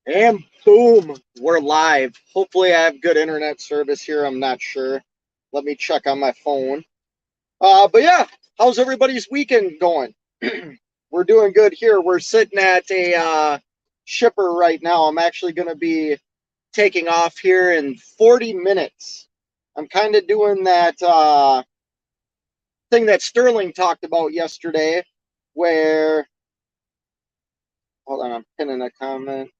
And boom, we're live. Hopefully, I have good internet service here. I'm not sure. Let me check on my phone. But yeah, how's everybody's weekend going? We're doing good here. We're sitting at a shipper right now. I'm actually going to be taking off here in 40 minutes. I'm kind of doing that thing that Sterling talked about yesterday, where, hold on, I'm pinning a comment.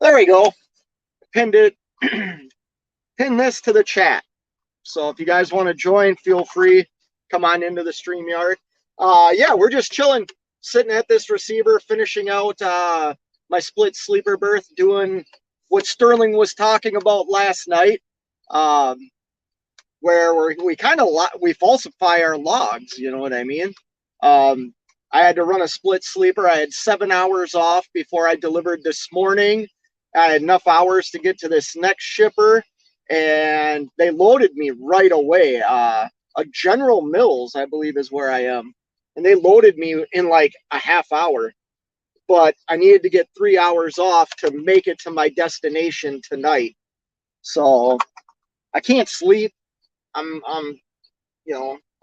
There we go. Pinned it. Pin this to the chat. So if you guys want to join, feel free. Come on into the StreamYard. Yeah, we're just chilling, sitting at this receiver, finishing out my split sleeper berth, doing what Sterling was talking about last night, um, where we kind of we falsify our logs. You know what I mean? Um, I had to run a split sleeper. I had 7 hours off before I delivered this morning. I had enough hours to get to this next shipper, and they loaded me right away. A General Mills, I believe, is where I am, and they loaded me in like a half hour. But I needed to get 3 hours off to make it to my destination tonight. So I can't sleep. I'm I'm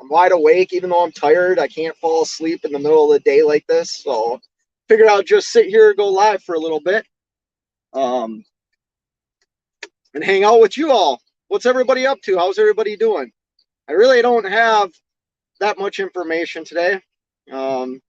wide awake even though I'm tired. I can't fall asleep in the middle of the day like this. So figured I'll just sit here and go live for a little bit. Um, and hang out with you all. What's everybody up to? How's everybody doing? I really don't have that much information today. Um,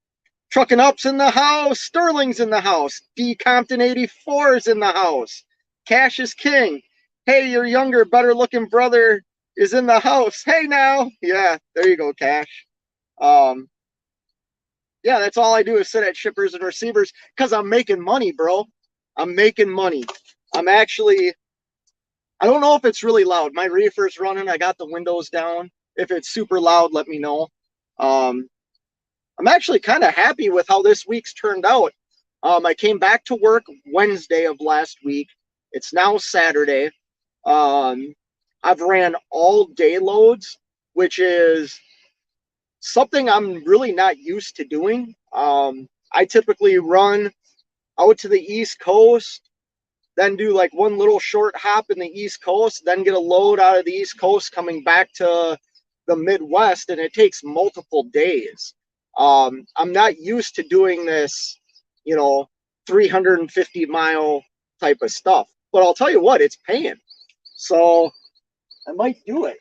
Trucking Up's in the house. Sterling's in the house. D Compton 84 is in the house. Cash is king. Hey, your younger, better looking brother is in the house. Hey now. Yeah, there you go, Cash. Um, yeah, that's all I do is sit at shippers and receivers because I'm making money, bro. I'm making money. I'm actually, I don't know if it's really loud. My reefer's running. I got the windows down. If it's super loud, let me know. Um, I'm actually kind of happy with how this week's turned out. I came back to work Wednesday of last week. It's now Saturday. Um, I've ran all day loads, which is something I'm really not used to doing. I typically run out to the East Coast, then do like one little short hop in the East Coast, then get a load out of the East Coast coming back to the Midwest, and it takes multiple days. I'm not used to doing this, you know, 350-mile type of stuff. But I'll tell you what, it's paying. So I might do it.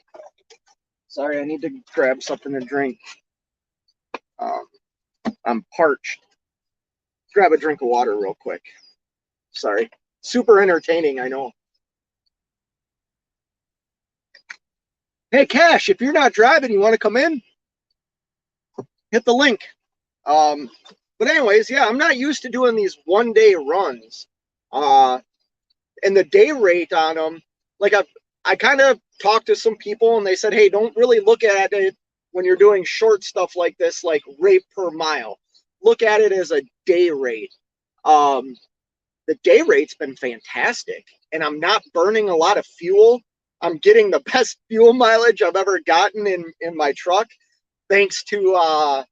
Sorry, I need to grab something to drink. Um, I'm parched. Grab a drink of water real quick. Sorry. Super entertaining, I know. Hey, Cash, if you're not driving, you want to come in? Hit the link. Um, but anyways, yeah, I'm not used to doing these 1 day runs. Uh, and the day rate on them, like I kind of talked to some people and they said, hey, don't really look at it when you're doing short stuff like this, like rate per mile. Look at it as a day rate. Um, the day rate's been fantastic, and I'm not burning a lot of fuel. I'm getting the best fuel mileage I've ever gotten in my truck, thanks to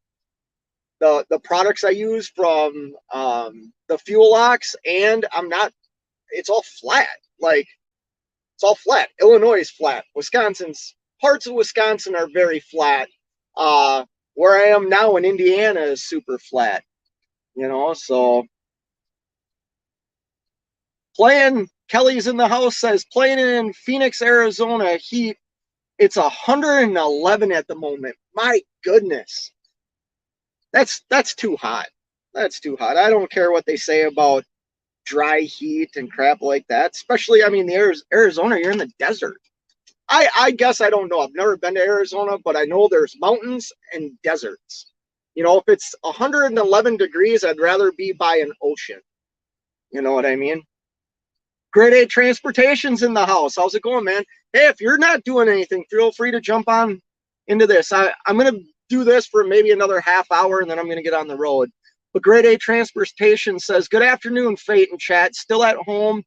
the products I use from the Fuel Ox, and I'm not. It's all flat. Like it's all flat. Illinois is flat. Wisconsin's parts of Wisconsin are very flat. Where I am now in Indiana is super flat. You know, so playing. Kelly's in the house says playing in Phoenix, Arizona heat. It's 111 at the moment. My goodness, that's too hot. That's too hot. I don't care what they say about dry heat and crap like that. Especially, I mean, the Arizona, you're in the desert. I guess I don't know. I've never been to Arizona, but I know there's mountains and deserts. You know, if it's 111 degrees, I'd rather be by an ocean. You know what I mean? Grade A Transportation's in the house. How's it going, man? Hey, if you're not doing anything, feel free to jump on into this. I'm going to do this for maybe another half hour, and then I'm going to get on the road. But Grade A Transportation says, good afternoon, Fate and chat. Still at home,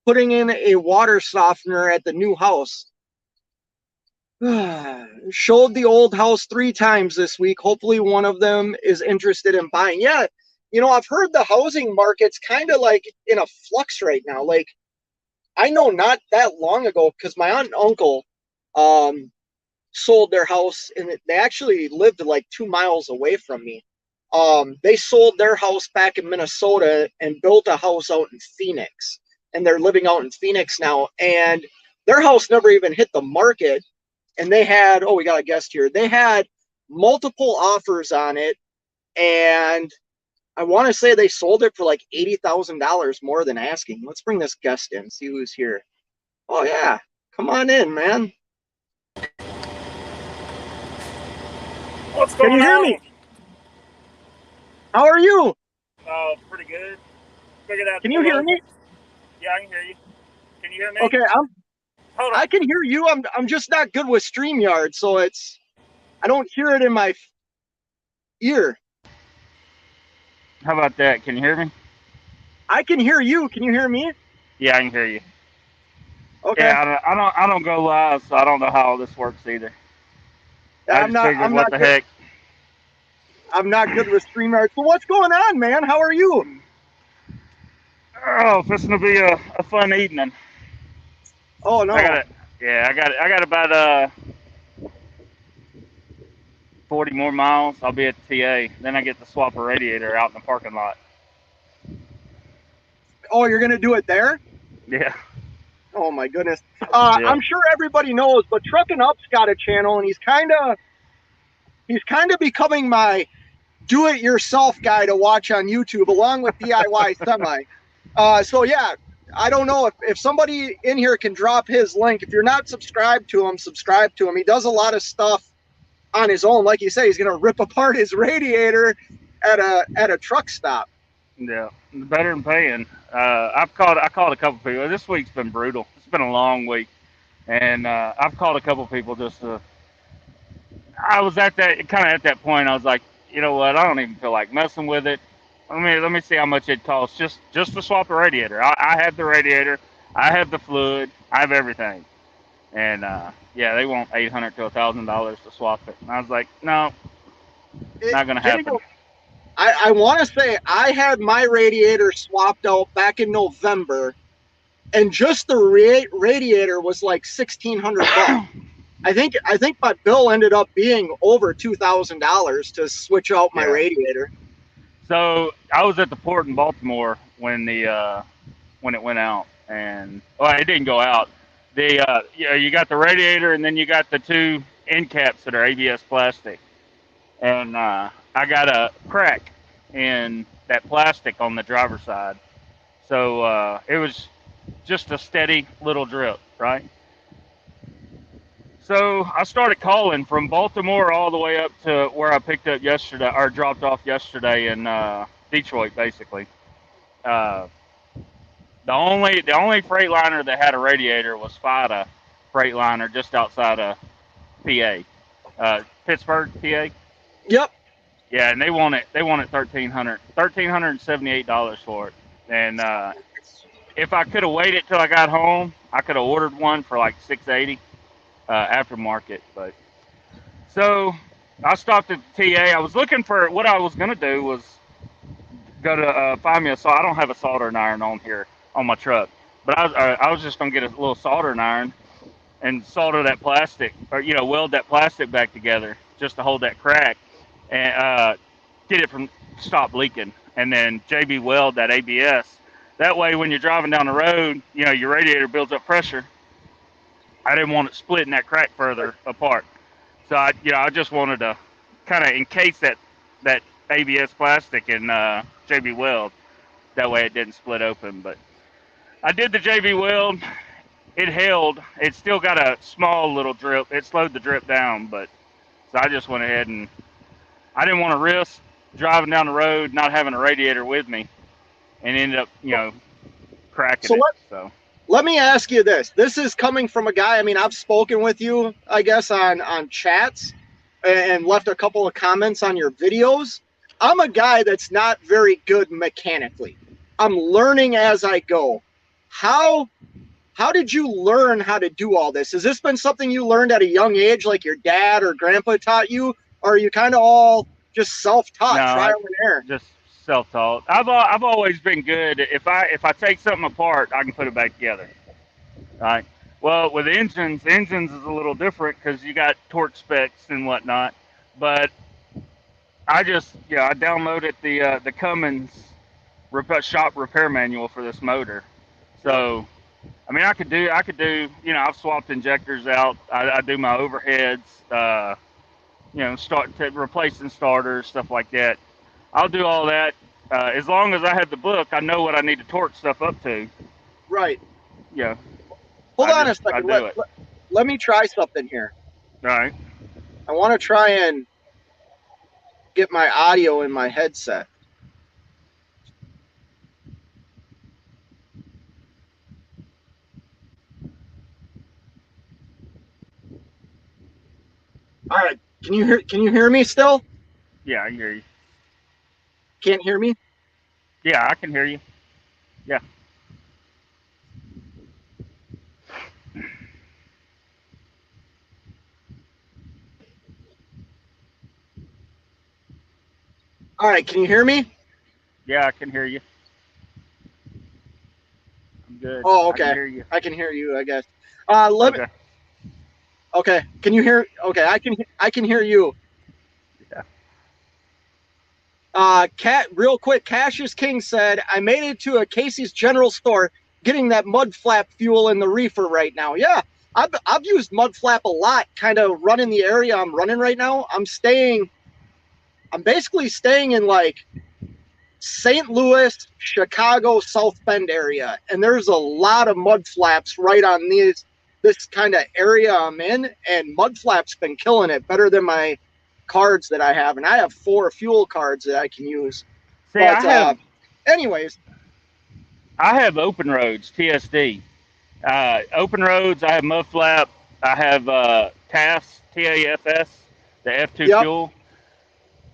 putting in a water softener at the new house. Showed the old house 3 times this week. Hopefully one of them is interested in buying. Yeah, I've heard the housing market's kind of like in a flux right now. Like, I know not that long ago, because my aunt and uncle um, sold their house, and they actually lived like 2 miles away from me. They sold their house back in Minnesota and built a house out in Phoenix, and they're living out in Phoenix now. And their house never even hit the market, and they had, oh, we got a guest here. They had multiple offers on it, and I want to say they sold it for like $80,000 more than asking. Let's bring this guest in, see who's here. Oh yeah, come on in, man. What's Can going you hear on? me? How are you? Oh, pretty good. Figured out Can to you pull hear over. me? Yeah, I can hear you. Can you hear me? Okay, Hold on. I can hear you. I'm just not good with StreamYard, so I don't hear it in my ear. How about that? Can you hear me? I can hear you. Can you hear me? Yeah, I can hear you. Okay. Yeah, I don't go live, so I don't know how all this works either. I I'm just not figured, I'm what not the good. heck? I'm not good with StreamYard. So what's going on, man? How are you? Oh, fixing to be a fun evening. Oh I got no. it. Yeah, I got about 40 more miles. I'll be at the TA. Then I get to swap a radiator out in the parking lot. Oh, you're gonna do it there? Yeah, Oh my goodness. yeah. I'm sure everybody knows, but Truckin' Up's got a channel, and he's kind of becoming my do-it-yourself guy to watch on YouTube, along with DIY Semi. So yeah, I don't know if somebody in here can drop his link. If you're not subscribed to him, subscribe to him. He does a lot of stuff on his own. Like you say, he's gonna rip apart his radiator at a truck stop. Yeah, better than paying. I called a couple people. This week's been brutal. It's been a long week, and I've called a couple people just to. I was at that kind of at that point. I was like, you know what? I don't even feel like messing with it. Let me see how much it costs just to swap a radiator. I have the radiator. I have the fluid. I have everything. And yeah, they want $800 to $1,000 to swap it. And I was like, no, not gonna Getting happen. I want to say I had my radiator swapped out back in November, and just the radiator was like $1,600. I think my bill ended up being over $2,000 to switch out my Yeah. radiator. So I was at the port in Baltimore when it went out, and well, it didn't go out. You got the radiator, and then you got the two end caps that are ABS plastic, and I got a crack in that plastic on the driver's side. So it was just a steady little drip, right? So I started calling from Baltimore all the way up to where I picked up yesterday, or dropped off yesterday in Detroit, basically. Uh, the only Freightliner that had a radiator was FIDA Freightliner, just outside of PA, Pittsburgh, PA. Yep. Yeah, and they wanted $1,378 for it. And if I could have waited till I got home, I could have ordered one for like 680 aftermarket. But so I stopped at the TA. I was looking for what I was gonna do was go to find me I don't have a soldering iron on here on my truck, but I was just gonna get a little soldering iron and solder that plastic, or weld that plastic back together just to hold that crack, and get it from stop leaking, and then JB weld that ABS. That way, when you're driving down the road, your radiator builds up pressure. I didn't want it splitting that crack further apart, so I just wanted to kind of encase that ABS plastic in JB weld. That way, it didn't split open. But I did the JB weld. It held. It still got a small little drip. It slowed the drip down, but so I just went ahead and I didn't want to risk driving down the road not having a radiator with me and ended up, cracking So it. let So let me ask you this. This is coming from a guy. I mean, I've spoken with you, I guess, on chats and left a couple of comments on your videos. I'm a guy that's not very good mechanically. I'm learning as I go. How how did you learn how to do all this? Has this been something you learned at a young age, like your dad or grandpa taught you, or are you kind of all just self-taught, no, I trial and error? just self-taught. I've always been good. If I take something apart, I can put it back together. Right. Well, with engines is a little different because you got torque specs and whatnot. But I downloaded the Cummins shop repair manual for this motor. Yep. So, I mean, I've swapped injectors out. I do my overheads. Replacing starters, stuff like that. I'll do all that. As long as I have the book, I know what I need to torque stuff up to. Right. Yeah. Hold on a second. I do it. Let me try something here. All right. I want to try and get my audio in my headset. All right. Can you hear me still? Yeah, I hear you. Can't hear me? Yeah, I can hear you. Yeah. All right. Can you hear me? Yeah, I can hear you. I'm good. Oh, okay. I can hear you. I can hear you, I guess. Okay. Okay. Can you hear? Okay, I can hear you. Yeah. Real quick, Cassius King said, I made it to a Casey's General Store getting that mud flap fuel in the reefer right now. Yeah, I've used mud flap a lot, kind of running the area I'm running right now. I'm basically staying in like St. Louis, Chicago, South Bend area, and there's a lot of mud flaps right on this kind of area I'm in, and mud flap's been killing it better than my cards that I have, and I have 4 fuel cards that I can use. See, But anyways, I have Open Roads TSD. Open Roads. I have mud flap. I have TAFS, TAFS, the F2 yep. fuel.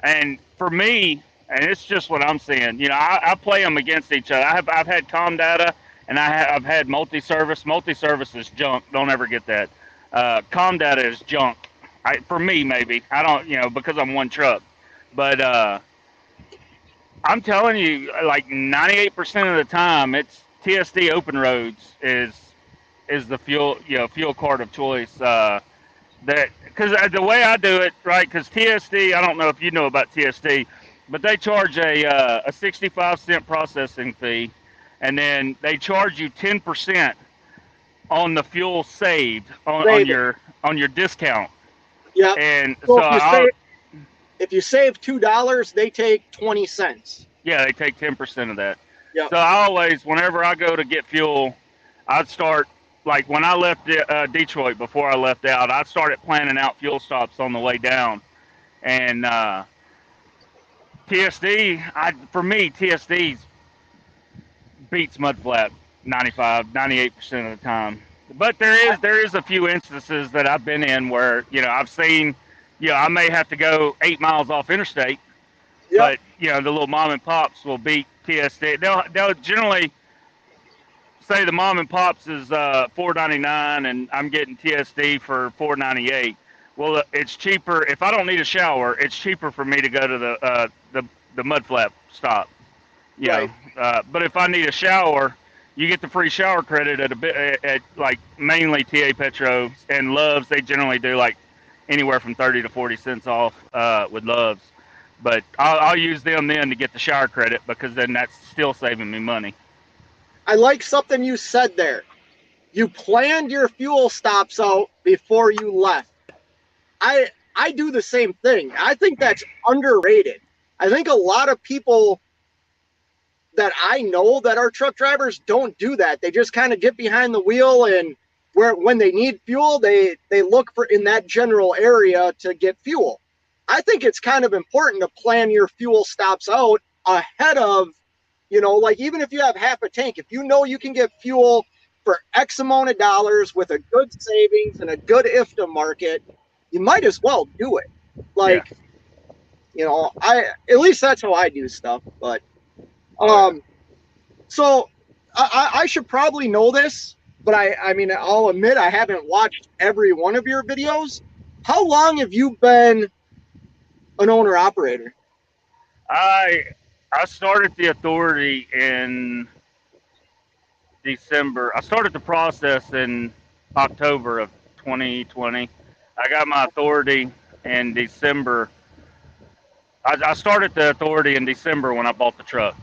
And for me, and it's just what I'm seeing. I play them against each other. I've had ComData and I've had multi-service. Multi-service is junk. Don't ever get that. ComData is junk. For me, maybe I don't. Because I'm one truck. But I'm telling you, like 98% of the time, it's TSD Open Roads is the fuel card of choice. Because the way I do it, right? Because TSD, I don't know if you know about TSD, but they charge a 65-cent processing fee, and then they charge you 10% on the fuel saved on your discount. Yeah. And so if you save $2, they take 20 cents. Yeah, they take 10% of that. Yeah. So I always, whenever I go to get fuel, I'd start, like when I left Detroit, before I left out, I started planning out fuel stops on the way down. And for me, TSD beats mud flap 98% of the time. But there is a few instances that I've been in where, I've seen, I may have to go 8 miles off interstate. Yep. But the little mom and pops will beat TSD. They'll generally say the mom and pops is $4.99 and I'm getting TSD for $4.98. Well, it's cheaper if I don't need a shower. It's cheaper for me to go to the mud flap stop. Right. But if I need a shower, you get the free shower credit at like mainly TA Petro and Love's. They generally do like anywhere from 30 to 40 cents off with Love's. But I'll use them then to get the shower credit because then that's still saving me money. I like something you said there. You planned your fuel stops out before you left. I do the same thing. I think that's underrated. I think a lot of people that I know that are truck drivers don't do that. They just kind of get behind the wheel, and when they need fuel, they look for in that general area to get fuel. I think it's kind of important to plan your fuel stops out ahead of, like even if you have half a tank, if you know you can get fuel for X amount of dollars with a good savings and a good IFTA market, you might as well do it. Like, yeah. At least that's how I do stuff. But, so I should probably know this, but I mean, I'll admit I haven't watched every one of your videos. How long have you been an owner operator? I I started the authority in December. I started the process in October of 2020. I got my authority in December. I started the authority in December when I bought the truck.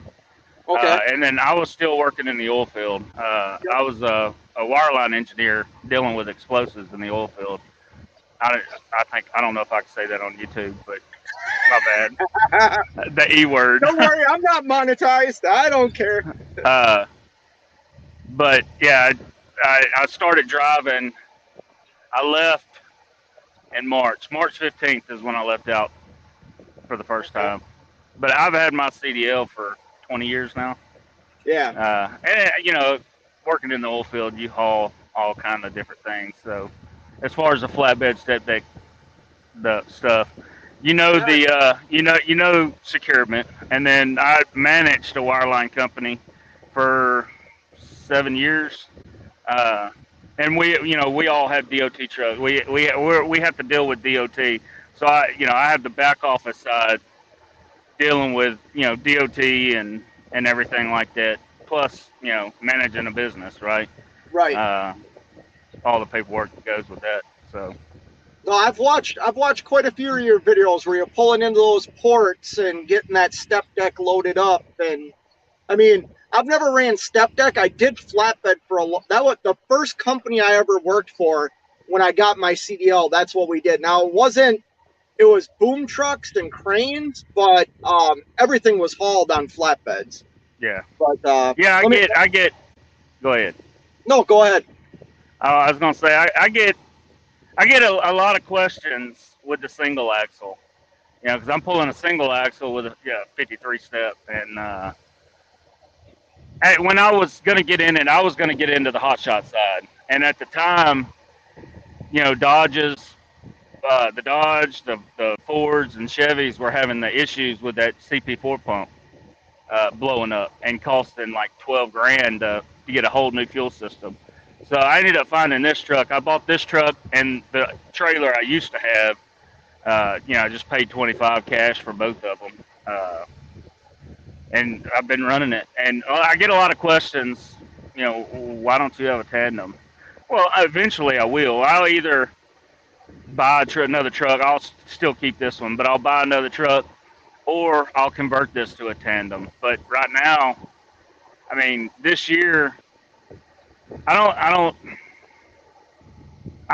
Okay. And then I was still working in the oil field. Yep. I was a wireline engineer dealing with explosives in the oil field. I think, I don't know if I can say that on YouTube, but my bad. The E word. Don't worry, I'm not monetized. I don't care. uh, but yeah, I started driving. I left in March. March 15th is when I left out for the first Okay. time. But I've had my CDL for 20 years now. Yeah. And you know, working in the oil field, you haul all kind of different things. So, as far as the flatbed step deck, the stuff, you know securement, and then I managed a wireline company for 7 years. Uh, and we all have DOT trucks. We have to deal with DOT. So I have the back office side dealing with DOT and everything like that. Plus managing a business, right? Right. Uh, all the paperwork that goes with that. So No, I've watched quite a few of your videos where you're pulling into those ports and getting that step deck loaded up. And I mean, I've never ran step deck. I did flatbed for that was the first company I ever worked for when I got my CDL. That's what we did. Now it was boom trucks and cranes, but everything was hauled on flatbeds. yeah, But yeah. let me I get. Go ahead. no, go ahead. I was gonna say I get a lot of questions with the single axle. Because I'm pulling a single axle with a 53 step, and when I was gonna get in it, I was gonna get into the hot shot side, and at the time, Dodges, the Dodge, the Fords and Chevys were having the issues with that CP4 pump blowing up and costing like 12 grand to get a whole new fuel system. So I ended up finding this truck. I bought this truck and the trailer I used to have. I just paid 25 cash for both of them, and I've been running it. And I get a lot of questions. Why don't you have a tandem? Well, eventually I will. I'll either buy another truck. I'll still keep this one, but I'll buy another truck, or I'll convert this to a tandem. But right now, I mean, this year, I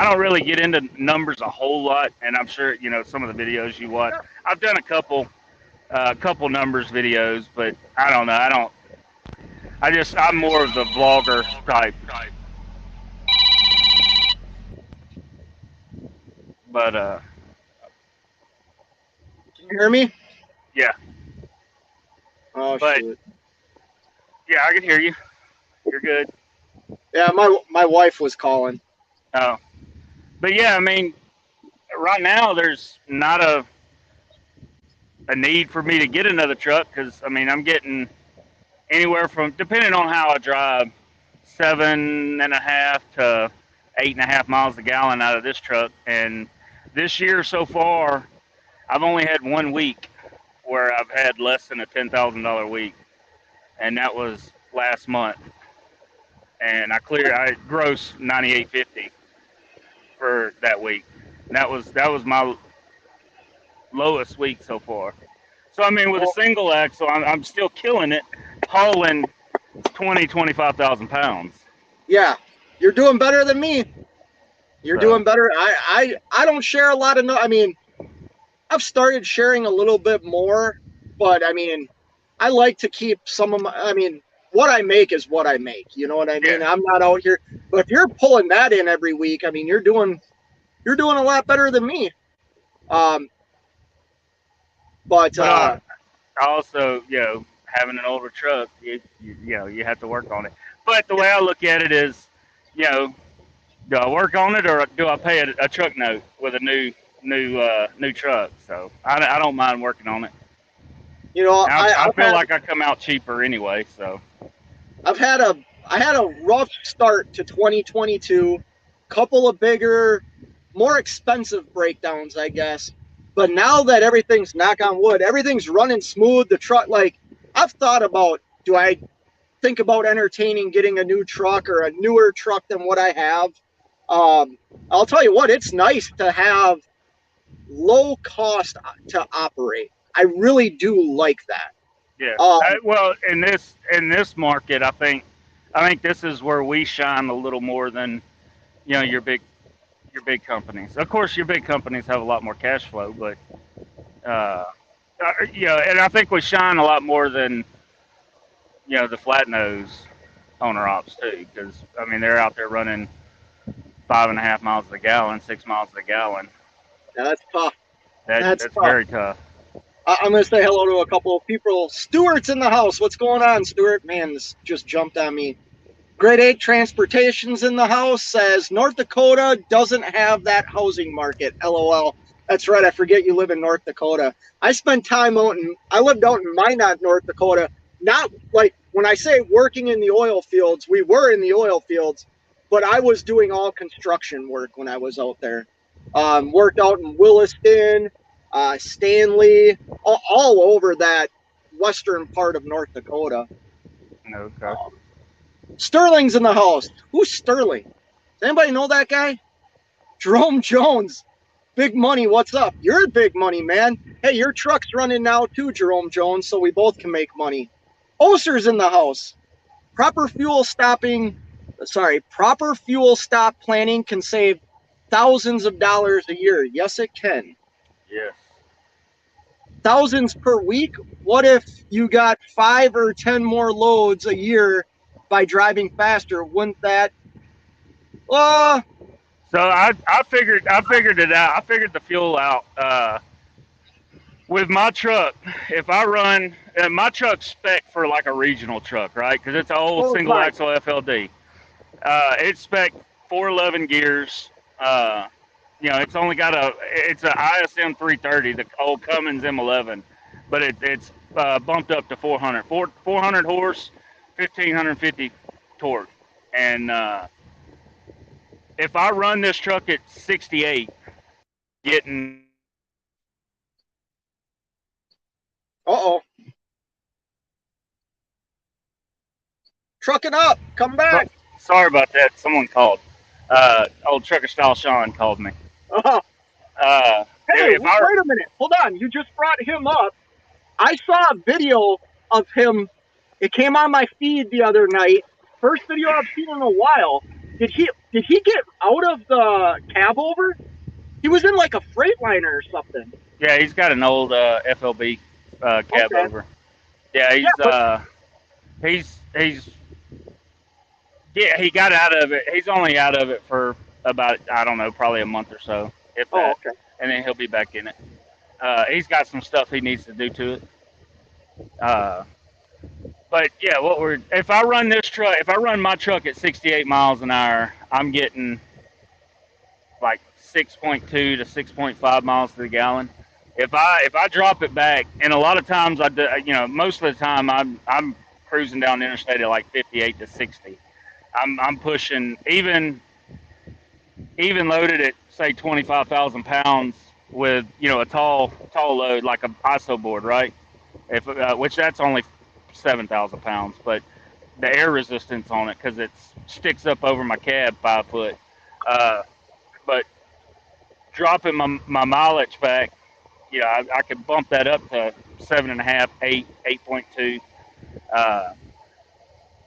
don't really get into numbers a whole lot, and I'm sure some of the videos you watch. I've done a couple numbers videos, but I don't know. I'm more of the vlogger type. But Can you hear me? yeah, Oh but shoot. yeah, I can hear you. You're good. Yeah, my wife was calling. Oh, but yeah, I mean, right now there's not a need for me to get another truck because I mean I'm getting anywhere from, depending on how I drive, 7.5 to 8.5 miles a gallon out of this truck. And this year so far, I've only had 1 week where I've had less than a $10,000 week, and that was last month. And I gross 98.50 for that week. And that was my lowest week so far. So I mean, with a Well, single axle, I'm still killing it, hauling 25,000 pounds. yeah, you're doing better than me. You're So doing better. I don't share a lot of. No, I mean, I've started sharing a little bit more, but I mean, I like to keep some of my. I mean, what I make is what I make. You know what I yeah, mean? I'm not out here. But if you're pulling that in every week, I mean, you're doing a lot better than me. Um, but but also having an older truck, you have to work on it. But the way I look at it is, you know, do I work on it or do I pay a truck note with a new truck? So I don't mind working on it. you know, I feel like I come out cheaper anyway. So I've had a I had a rough start to 2022. Couple of bigger, more expensive breakdowns, I guess. But now that everything's knock on wood, everything's running smooth. The truck, like I've thought about, do I think about entertaining getting a new truck or a newer truck than what I have? I'll tell you what, it's nice to have low cost to operate. I really do like that. Yeah. Um, Well, in this market, I think this is where we shine a little more than your big companies. Of course, your big companies have a lot more cash flow, but uh, and I think we shine a lot more than the flat nose owner ops too, because I mean they're out there running 5.5 miles a gallon, 6 miles a gallon. that's tough. That's That's tough. very tough. I'm going to say hello to a couple of people. Stuart's in the house. What's going on, Stuart? Man, this just jumped on me. Grade 8 Transportation's in the house, says North Dakota doesn't have that housing market. LOL. That's right. I forget you live in North Dakota. I lived out in Minot, North Dakota. Not like when I say working in the oil fields, we were in the oil fields, but I was doing all construction work when I was out there. Worked out in Williston, Stanley, all over that western part of North Dakota. Okay. Sterling's in the house. Who's Sterling? Does anybody know that guy? Jerome Jones. Big money, what's up? You're big money, man. Hey, your truck's running now too, Jerome Jones, so we both can make money. Oser's in the house. Proper fuel stop planning can save thousands of dollars a year. Yes, it can. Yes. Thousands per week. What if you got 5 or 10 more loads a year by driving faster? Wouldn't that? So I figured it out. I figured the fuel out. With my truck, if I run my truck's spec for like a regional truck, right? Because it's an old single axle FLD. It's spec 411 gears. It's only got it's an ISM 330, the old Cummins M11, but it's bumped up to 400 horse, 1550 torque, and if I run this truck at 68, getting Uh-oh. Trucking up. Come back. Sorry about that. Someone called. Old Trucker Style Sean called me. Uh-huh. Hey, wait a minute. Hold on. You just brought him up. I saw a video of him. It came on my feed the other night. First video I've seen in a while. Did he get out of the cab over? He was in like a Freightliner or something. Yeah, he's got an old FLB cab over. Yeah, he got out of it. He's only out of it for about, I don't know, probably a month or so, if that. Okay. And then he'll be back in it. He's got some stuff he needs to do to it. But yeah, if I run my truck at 68 miles an hour, I'm getting like 6.2 to 6.5 miles to the gallon. If I drop it back, and a lot of times most of the time I'm cruising down the interstate at like 58 to 60. I'm pushing even loaded at say 25,000 pounds with a tall load like a ISO board, right? Which that's only 7,000 pounds, but the air resistance on it, because it sticks up over my cab 5 foot. But dropping my mileage back, I could bump that up to 7.5, 8, 8.2.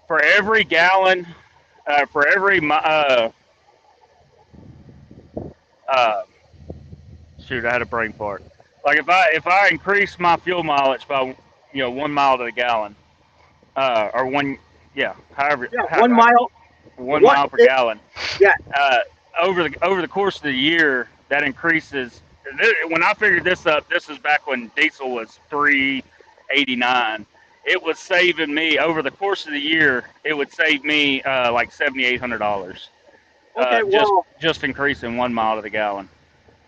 For every gallon, for every shoot, I had a brain fart. Like if I increase my fuel mileage by 1 mile to the gallon, or one, however, 1 mile, 1 mile per gallon. Yeah. Over the course of the year, that increases. When I figured this up, this is back when diesel was $3.89. It was saving me over the course of the year. It would save me like $7,800. Okay, just increasing 1 mile to the gallon.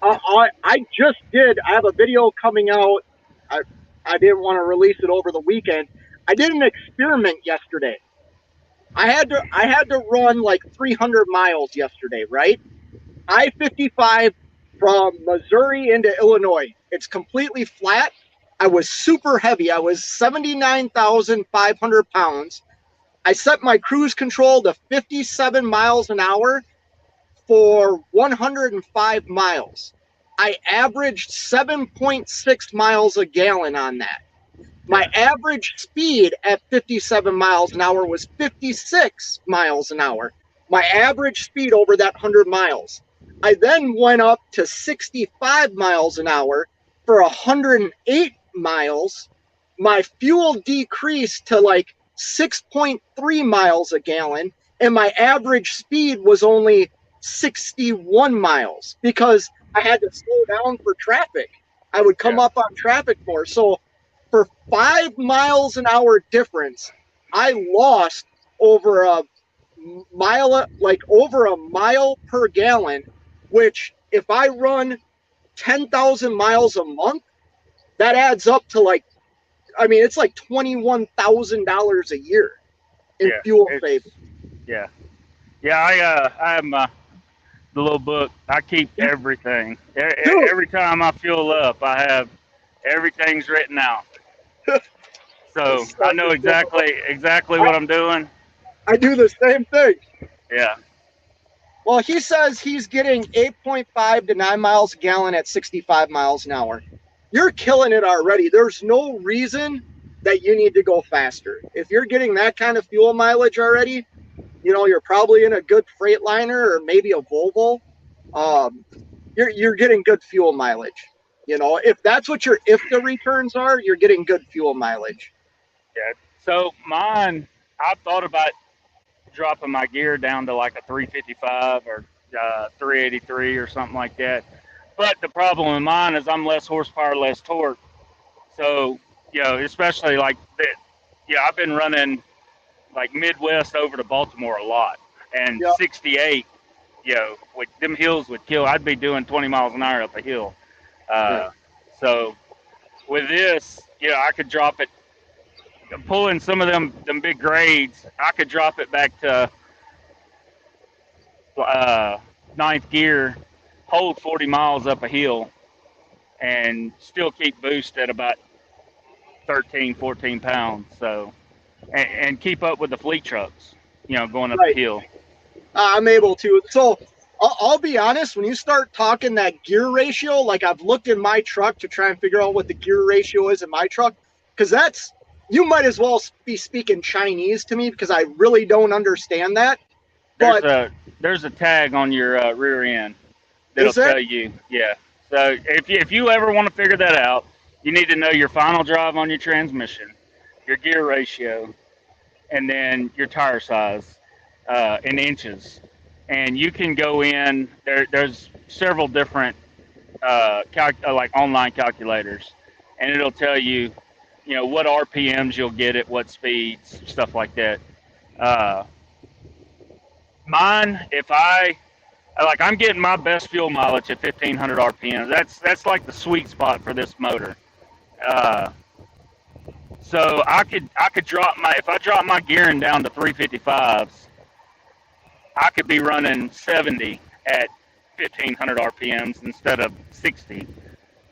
I just did. I have a video coming out. I didn't want to release it over the weekend. I did an experiment yesterday. I had to run like 300 miles yesterday, right? I-55 from Missouri into Illinois. It's completely flat. I was super heavy. I was 79,500 pounds. I set my cruise control to 57 miles an hour for 105 miles. I averaged 7.6 miles a gallon on that. My average speed at 57 miles an hour was 56 miles an hour. My average speed over that 100 miles. I then went up to 65 miles an hour for 108 miles. My fuel decreased to like 6.3 miles a gallon, and my average speed was only 61 miles because I had to slow down for traffic. I would come up on traffic more. So for 5 miles an hour difference, I lost over a mile, like over a mile per gallon, which if I run 10,000 miles a month, that adds up to like, I mean, it's like $21,000 a year in fuel savings. Yeah. Yeah, I have the little book. I keep everything. Every time I fuel up, I have everything's written out. So I know exactly what I'm doing. I do the same thing. Yeah. Well, he says he's getting 8.5 to 9 miles a gallon at 65 miles an hour. You're killing it already. There's no reason that you need to go faster. If you're getting that kind of fuel mileage already, you know, you're probably in a good Freightliner or maybe a Volvo. You're getting good fuel mileage. You know, if that's what your IFTA returns are, you're getting good fuel mileage. Yeah. So mine, I've thought about dropping my gear down to like a 355 or 383 or something like that. But the problem with mine is I'm less horsepower, less torque. So, you know, especially like that, yeah, I've been running like Midwest over to Baltimore a lot. And 68, you know, with them hills would kill. I'd be doing 20 miles an hour up a hill. So with this, you know, I could drop it, pulling some of them big grades, I could drop it back to ninth gear, hold 40 miles up a hill, and still keep boost at about 13, 14 pounds. So, and keep up with the fleet trucks, you know, going up the hill. I'm able to. So I'll be honest, when you start talking that gear ratio, like I've looked in my truck to try and figure out what the gear ratio is in my truck, because that's, you might as well be speaking Chinese to me because I really don't understand that. There's a tag on your rear end that'll tell you. Yeah. So if you ever want to figure that out, you need to know your final drive on your transmission, your gear ratio, and then your tire size in inches. And you can go in. There's several different like online calculators, and it'll tell you, you know, what RPMs you'll get at what speeds, stuff like that. Mine, if I'm getting my best fuel mileage at 1,500 RPMs. That's like the sweet spot for this motor. So I could drop if I drop my gearing down to 355s, I could be running 70 at 1,500 RPMs instead of 60,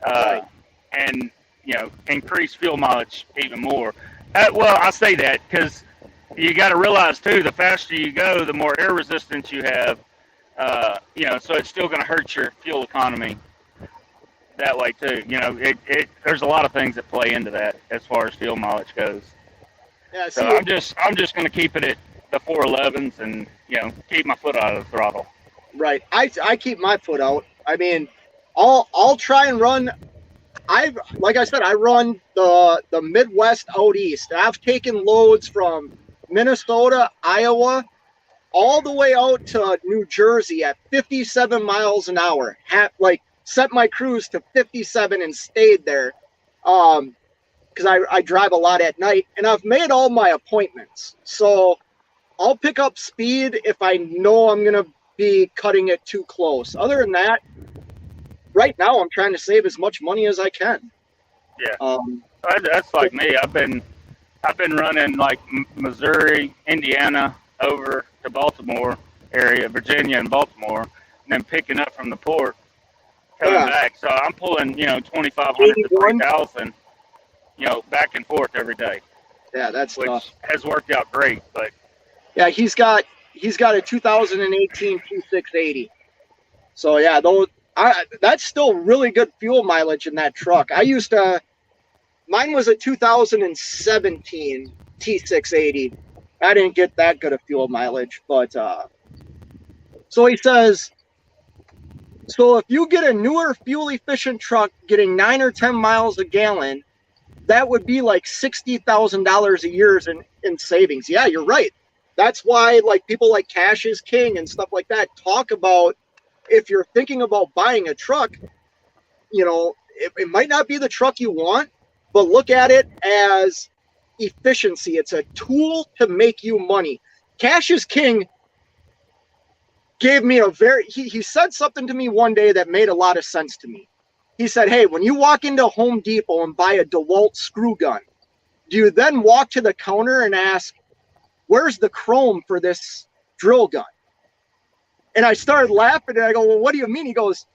and you know, increase fuel mileage even more. Well, I say that because you got to realize too, the faster you go, the more air resistance you have. You know, so it's still going to hurt your fuel economy that way too. You know, there's a lot of things that play into that as far as fuel mileage goes. Yeah. So I'm just going to keep it at the 411s and, you know, keep my foot out of the throttle. Right. I keep my foot out. I mean, I'll try and run. Like I said, I run the Midwest out east. I've taken loads from Minnesota, Iowa, all the way out to New Jersey at 57 miles an hour. Set my cruise to 57 and stayed there because I drive a lot at night, and I've made all my appointments. So I'll pick up speed if I know I'm going to be cutting it too close. Other than that, right now I'm trying to save as much money as I can. Yeah. That's like me. I've been running like Missouri, Indiana, over to Baltimore area, Virginia and Baltimore, and then picking up from the port, coming back. So I'm pulling, you know, 2,500 to 3,000. back and forth every day, Yeah, that's which tough. has worked out great. But Yeah, he's got a 2018 T680. So yeah, that's still really good fuel mileage in that truck. Mine was a 2017 T680. I didn't get that good of fuel mileage, but so he says, so if you get a newer fuel efficient truck getting 9 or 10 miles a gallon, that would be like $60,000 a year in savings. Yeah, you're right. That's why like people like Cash is King and stuff like that talk about, if you're thinking about buying a truck, it might not be the truck you want, but look at it as efficiency. It's a tool to make you money. Cash is King gave me he said something to me one day that made a lot of sense to me. He said, hey, when you walk into Home Depot and buy a DeWalt screw gun, do you then walk to the counter and ask, where's the chrome for this drill gun? And I started laughing and I go, well, what do you mean? He goes,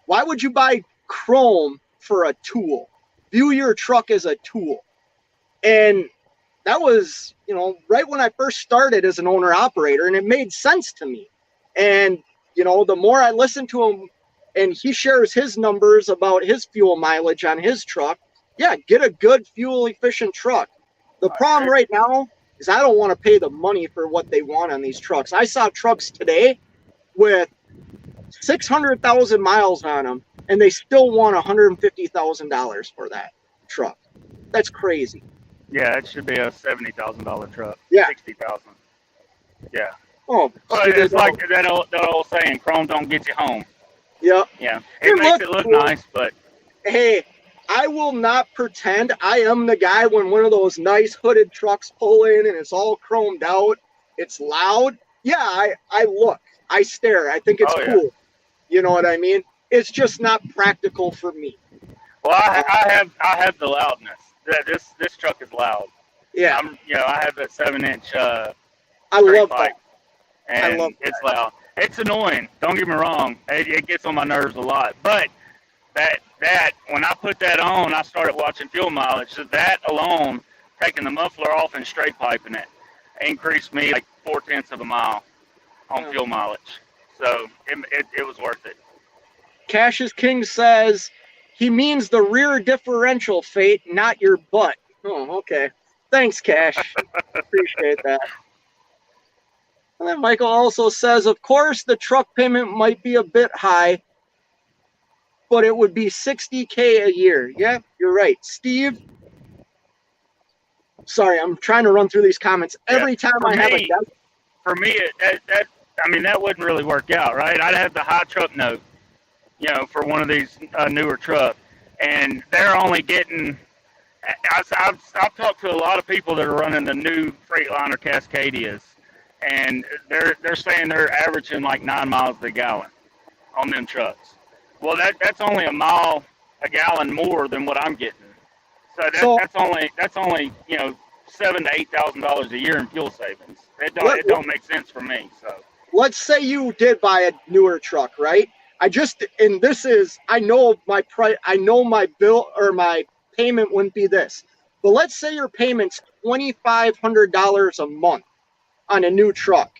why would you buy chrome for a tool? View your truck as a tool. And that was, right when I first started as an owner operator, and it made sense to me. And, the more I listened to him and he shares his numbers about his fuel mileage on his truck, yeah, get a good fuel efficient truck. The problem right now is I don't want to pay the money for what they want on these trucks. I saw trucks today with 600,000 miles on them, and they still want $150,000 for that truck. That's crazy. yeah, it should be a $70,000 truck. Yeah. 60,000. Yeah. Oh, But it's like that old saying, chrome don't get you home. yeah. Yeah. It makes it look nice, but Hey, I will not pretend I am the guy when one of those nice hooded trucks pull in and it's all chromed out. It's loud. Yeah, I look. I stare. I think it's cool. You know what I mean? It's just not practical for me. well, I have the loudness. This truck is loud. Yeah, I have that 7-inch I love that. and it's loud. It's annoying. Don't get me wrong. It gets on my nerves a lot. But that when I put that on, I started watching fuel mileage. So that alone, taking the muffler off and straight piping it, increased me like 0.4 of a mile on fuel mileage. So it was worth it. Cash is King says he means the rear differential, Fate, not your butt. Oh, okay. Thanks, Cash. Appreciate that. And then Michael also says, of course, the truck payment might be a bit high, but it would be $60K a year. Yeah, you're right. Steve, sorry, I'm trying to run through these comments. Every time I have a guest. For me, that wouldn't really work out, right? I'd have the high truck note, for one of these newer trucks, and they're only getting. I've talked to a lot of people that are running the new Freightliner Cascadias, and they're saying they're averaging like 9 miles a gallon on them trucks. Well, that's only a mile a gallon more than what I'm getting. So that's only $7,000 to $8,000 a year in fuel savings. It don't make sense for me. So let's say you did buy a newer truck, right? I know my bill or my payment wouldn't be this, but let's say your payment's $2,500 a month on a new truck.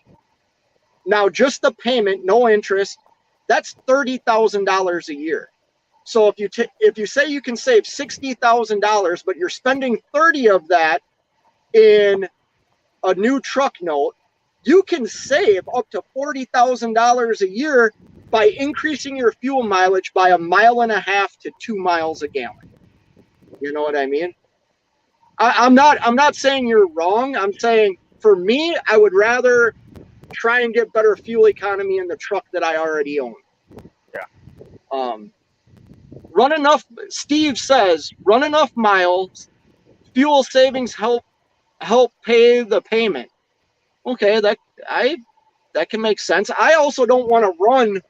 Now, just the payment, no interest, that's $30,000 a year. So if you say you can save $60,000, but you're spending 30 of that in a new truck note, you can save up to $40,000 a year by increasing your fuel mileage by 1.5 miles to 2 miles a gallon. You know what I mean? I'm not saying you're wrong. I'm saying for me, I would rather try and get better fuel economy in the truck that I already own. Yeah. Steve says, run enough miles, fuel savings help pay the payment. Okay, that can make sense. I also don't want to run.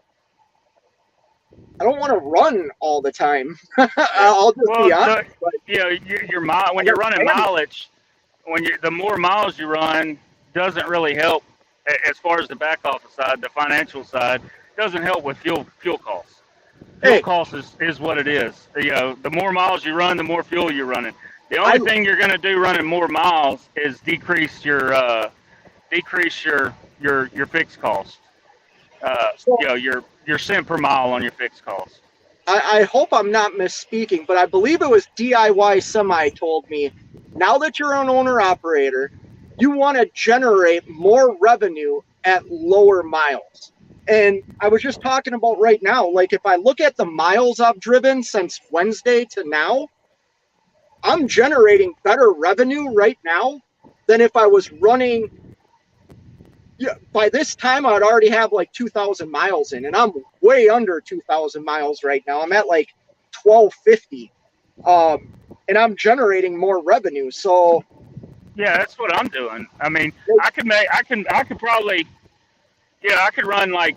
I don't want to run all the time. I'll just be honest. When you're running mileage, the more miles you run doesn't really help as far as the back office side, the financial side, doesn't help with fuel costs. Fuel costs is what it is. The more miles you run, the more fuel you're running. The only thing you're going to do running more miles is decrease your fixed cost. Your cent per mile on your fixed cost. I hope I'm not misspeaking, but I believe it was DIY Semi told me, now that you're an owner-operator, you want to generate more revenue at lower miles. And I was just talking about right now, like if I look at the miles I've driven since Wednesday to now, I'm generating better revenue right now than if I was running. Yeah, by this time, I'd already have like 2,000 miles in, and I'm way under 2,000 miles right now. I'm at like 1,250, and I'm generating more revenue. So, yeah, that's what I'm doing. I mean, I could run like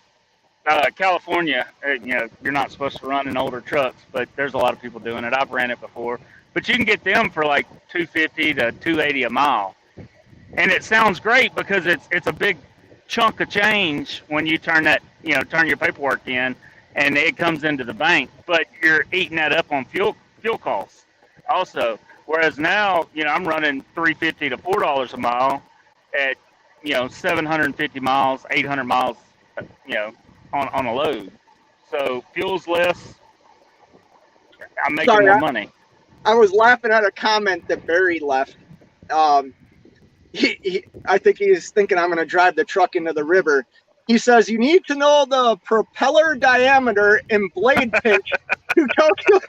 California. You're not supposed to run in older trucks, but there's a lot of people doing it. I've ran it before, but you can get them for like 250 to 280 a mile, and it sounds great because it's a big chunk of change when you turn your paperwork in and it comes into the bank, but you're eating that up on fuel costs also. Whereas now, I'm running $3.50 to $4 a mile at 750 miles, 800 miles, on a load. So fuel's less. I'm making more money. I was laughing at a comment that Barry left. I think he's thinking I'm going to drive the truck into the river. He says, you need to know the propeller diameter and blade pitch to calculate.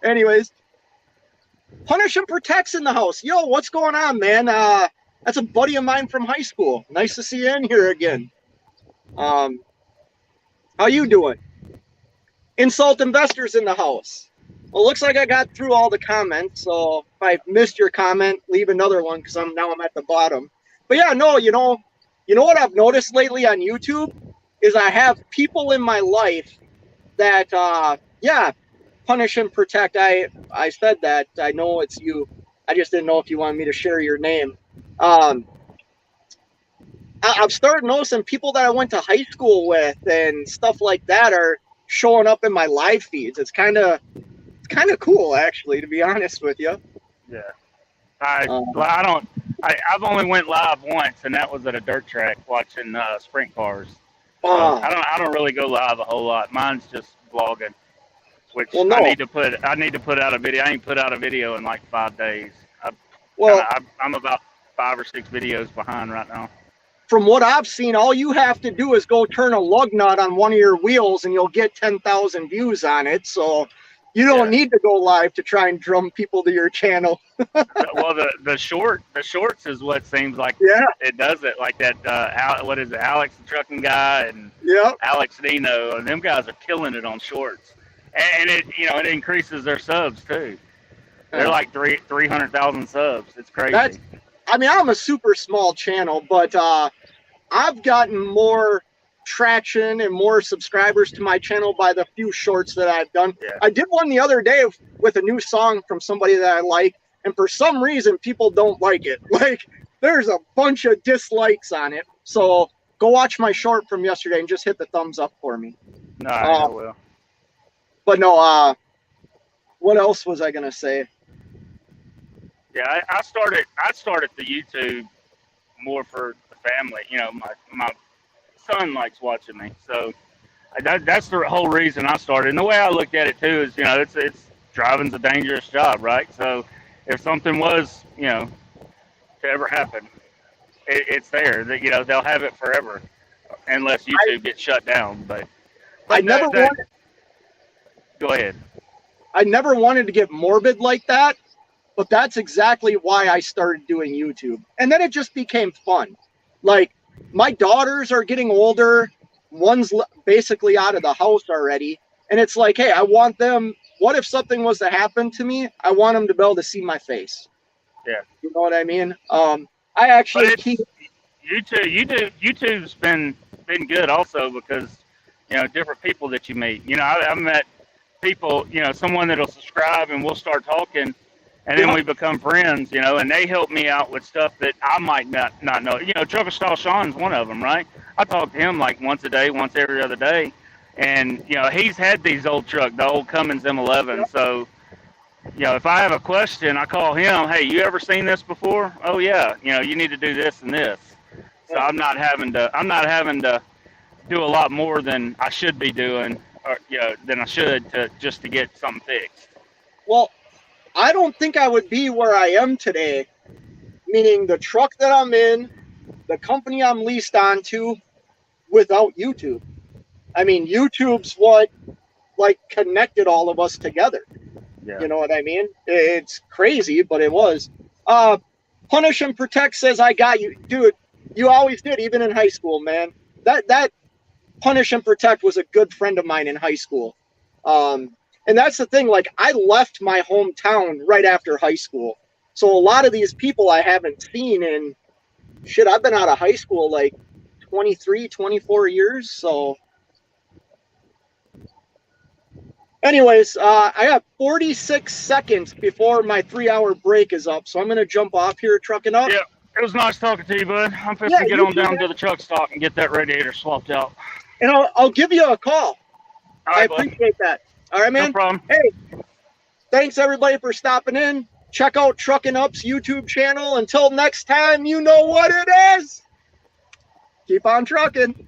Anyways, Punish and Protect's in the house. Yo, what's going on, man? That's a buddy of mine from high school. Nice to see you in here again. How you doing? Insult Investors in the house. Well, looks like I got through all the comments, so if I missed your comment, leave another one because I'm at the bottom. But yeah, no, you know what I've noticed lately on YouTube is I have people in my life that, Punish and Protect. I said that. I know it's you. I just didn't know if you wanted me to share your name. I've started noticing people that I went to high school with and stuff like that are showing up in my live feeds. It's kind of cool, actually, to be honest with you. Yeah, I've only went live once, and that was at a dirt track watching sprint cars. I don't really go live a whole lot. Mine's just vlogging, which I need to put out a video. I ain't put out a video in like 5 days. I'm about 5 or 6 videos behind right now. From what I've seen, all you have to do is go turn a lug nut on one of your wheels, and you'll get 10,000 views on it. So you don't need to go live to try and drum people to your channel. Well, the shorts is what seems like it does it. Like that, Alex the trucking guy and Alex Dino, and them guys are killing it on shorts. And it increases their subs too. They're like 300,000 subs. It's crazy. I'm a super small channel, but I've gotten more traction and more subscribers to my channel by the few shorts that I've done. Yeah. I did one the other day with a new song from somebody that I like, and for some reason people don't like it. Like, there's a bunch of dislikes on it. So go watch my short from yesterday and just hit the thumbs up for me. No, I will. But no, what else was I gonna say? Yeah, I started the YouTube more for the family. My son likes watching me, so that's the whole reason I started. And the way I looked at it too is, it's driving's a dangerous job, right? So if something was, to ever happen, it's there. That they'll have it forever, unless YouTube gets shut down. But go ahead. I never wanted to get morbid like that, but that's exactly why I started doing YouTube. And then it just became fun. Like, my daughters are getting older. One's basically out of the house already. And it's like, hey, I want them, what if something was to happen to me? I want them to be able to see my face. Yeah. You know what I mean? I actually YouTube's been good also because, different people that you meet. I've met people, someone that'll subscribe and we'll start talking. And then we become friends, and they help me out with stuff that I might not know. Trucker Style Sean's one of them, right? I talk to him like once a day, once every other day. And, he's had these old trucks, the old Cummins M11. So, if I have a question, I call him. Hey, you ever seen this before? Oh yeah. You need to do this and this. So Yeah. I'm not having to do a lot more than I should be doing, or than I should to get something fixed. Well, I don't think I would be where I am today, meaning the truck that I'm in, the company I'm leased onto, without YouTube. I mean, YouTube's what like connected all of us together. Yeah. You know what I mean? It's crazy, but it was. Punish and Protect says, I got you. Dude, you always did, even in high school, man. That Punish and Protect was a good friend of mine in high school. And that's the thing, like, I left my hometown right after high school. So a lot of these people I haven't seen in, shit, I've been out of high school like 23, 24 years. So anyways, I have 46 seconds before my 3-hour break is up. So I'm going to jump off here, trucking up. Yeah. It was nice talking to you, bud. I'm fixing to get on down to the truck stop and get that radiator swapped out. And I'll give you a call. All right, I appreciate that. All right, man. No problem. Hey, thanks everybody for stopping in. Check out Trucking Up's YouTube channel. Until next time, you know what it is. Keep on trucking.